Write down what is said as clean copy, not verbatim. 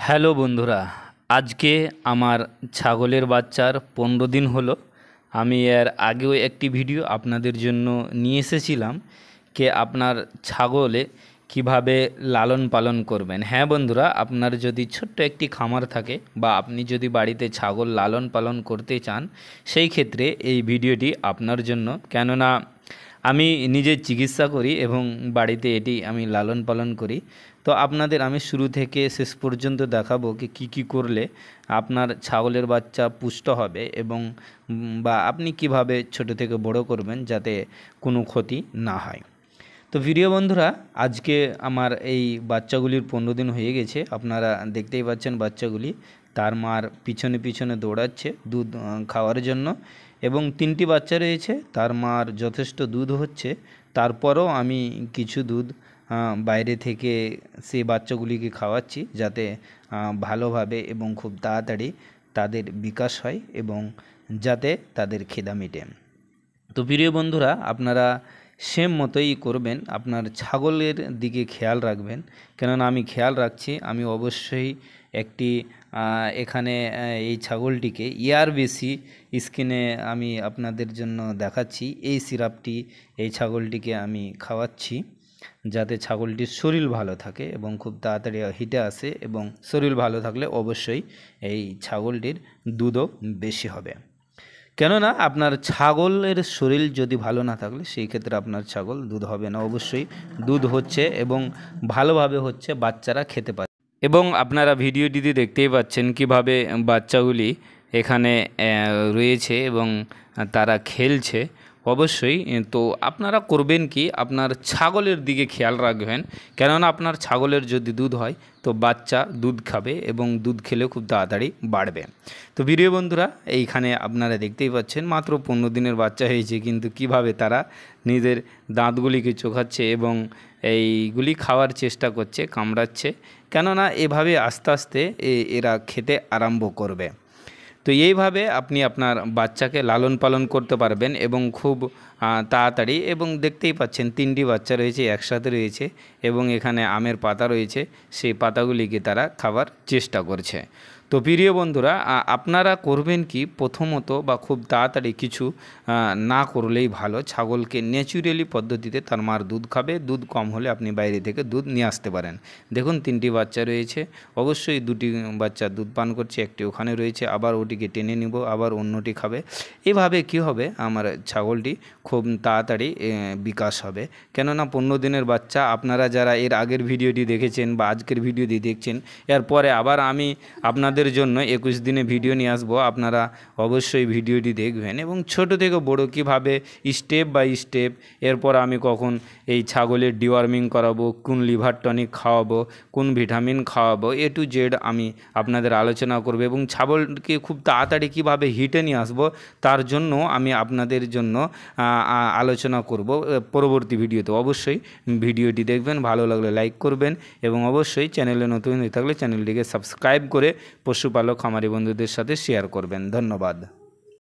Hello বন্ধুরা, আজকে আমার ছাগলের বাচ্চার 15 দিন হলো। আমি এর আগেও একটি ভিডিও আপনাদের জন্য নিয়ে এসেছিলাম আপনার ছাগলে কিভাবে লালন পালন করবেন। হ্যাঁ বন্ধুরা, আপনার যদি ছোট্ট একটি খামার থাকে বা আপনি যদি বাড়িতে ছাগল লালন পালন করতে চান, সেই ক্ষেত্রে এই ভিডিওটি আপনার জন্য। কেননা আমি নিজে চিকিৎসা করি এবং বাড়িতে এটি আমি লালন পালন করি। তো আপনাদের আমি শুরু থেকে শেষ পর্যন্ত দেখাবো কি কি করলে আপনার ছাগলের বাচ্চা পুষ্ট হবে এবং বা আপনি কিভাবে ছোট থেকে বড় করবেন যাতে কোনো ক্ষতি না হয়। তো প্রিয় বন্ধুরা, আজকে আমার এই বাচ্চাগুলির 15 দিন হয়ে গেছে। আপনারা দেখতেই পাচ্ছেন বাচ্চাগুলি তার মার পিছনে পিছনে দৌড়াচ্ছে দুধ খাওয়ার জন্য, এবং 3টি বাচ্চা রয়েছে। তার মার যথেষ্ট দুধ হচ্ছে, তারপরও আমি কিছু দুধ বাইরে থেকে সেই বাচ্চাগুলিকে খাওয়াচ্ছি যাতে ভালোভাবে এবং খুব তাড়াতাড়ি তাদের বিকাশ হয় এবং যাতে তাদের খিদা মেটে। তো প্রিয় বন্ধুরা, আপনারা সেম মতোই করবেন, আপনার ছাগলের দিকে খেয়াল রাখবেন। কেননা আমি খেয়াল রাখছি, আমি অবশ্যই একটি এখানে এই ছাগলটিকে ERBC স্কিনে আমি আপনাদের জন্য দেখাচ্ছি। এই সিরাপটি এই ছাগলটিকে আমি খাওয়াচ্ছি যাতে ছাগলটির শরীর ভালো থাকে এবং খুব তাড়াতাড়ি হিটে আসে, এবং শরীর ভালো থাকলে অবশ্যই এই ছাগলটির দুধও বেশি হবে। কেননা আপনার ছাগলের শরীর যদি ভালো না থাকলে সেই ক্ষেত্রে আপনার ছাগল দুধ হবে না। অবশ্যই দুধ হচ্ছে এবং ভালোভাবে হচ্ছে, বাচ্চারা খেতে পারে। এবং আপনারা ভিডিওটিতে দেখতেই পাচ্ছেন কিভাবে বাচ্চাগুলি এখানে রয়েছে এবং তারা খেলছে। অবশ্যই তো আপনারা করবেন কি, আপনার ছাগলের দিকে খেয়াল রাখবেন। কেননা আপনার ছাগলের যদি দুধ হয় তো বাচ্চা দুধ খাবে এবং দুধ খেলে খুব তাড়াতাড়ি বাড়বে। তো প্রিয় বন্ধুরা, এইখানে আপনারা দেখতেই পাচ্ছেন মাত্র 15 দিনের বাচ্চা হয়েছে, কিন্তু কিভাবে তারা নিজের দাঁতগুলিকে চোখাচ্ছে এবং এইগুলি খাওয়ার চেষ্টা করছে, কামড়াচ্ছে। কেননা এভাবে আস্তে আস্তে এরা খেতে আরম্ভ করবে। তো এইভাবে আপনি আপনার বাচ্চাকে লালন পালন করতে পারবেন এবং খুব তাড়াতাড়ি। এবং দেখতেই পাচ্ছেন 3টি বাচ্চা রয়েছে, একসাথে রয়েছে এবং এখানে আমের পাতা রয়েছে, সেই পাতাগুলিকে তারা খাবার চেষ্টা করছে। তো প্রিয় বন্ধুরা, আপনারা করবেন কি, প্রথমত বা খুব তাড়াতাড়ি কিছু না করলেই ভালো। ছাগলকে ন্যাচুরালি পদ্ধতিতে তার মার দুধ খাবে, দুধ কম হলে আপনি বাইরে থেকে দুধ নিয়ে আসতে পারেন। দেখুন 3টি বাচ্চা রয়েছে, অবশ্যই 2টি বাচ্চা দুধ পান করছে, একটি ওখানে রয়েছে, আবার ওটিকে টেনে নিব, আবার অন্যটি খাবে। এভাবে কি হবে, আমার ছাগলটি খুব তাড়াতাড়ি বিকাশ হবে। কেননা 15 দিনের বাচ্চা, আপনারা যারা এর আগের ভিডিওটি দেখেছেন বা আজকের ভিডিওটি দেখছেন, এরপরে আবার আমি আপনাদের জন্য 21 দিনে ভিডিও নিয়ে আসবো। আপনারা অবশ্যই ভিডিওটি দেখবেন এবং ছোট থেকে বড় কিভাবে স্টেপ বাই স্টেপ, এরপর আমি কখন এই ছাগলের ডিওয়ার্মিং করাবো, কোন লিভার টনিক খাওয়াবো, কোন ভিটামিন খাওয়াবো, A to Z আমি আপনাদের আলোচনা করব। এবং ছাগলকে খুব তাড়াতাড়ি কিভাবে হিটে নিয়ে আসবো তার জন্য আমি আপনাদের জন্য আলোচনা করব পরবর্তী ভিডিওতে। অবশ্যই ভিডিওটি দেখবেন, ভালো লাগলে লাইক করবেন এবং অবশ্যই চ্যানেলে নতুন হয়ে থাকলে চ্যানেলটিকে সাবস্ক্রাইব করে পশুপালক খামারি বন্ধুদের সাথে শেয়ার করবেন। ধন্যবাদ।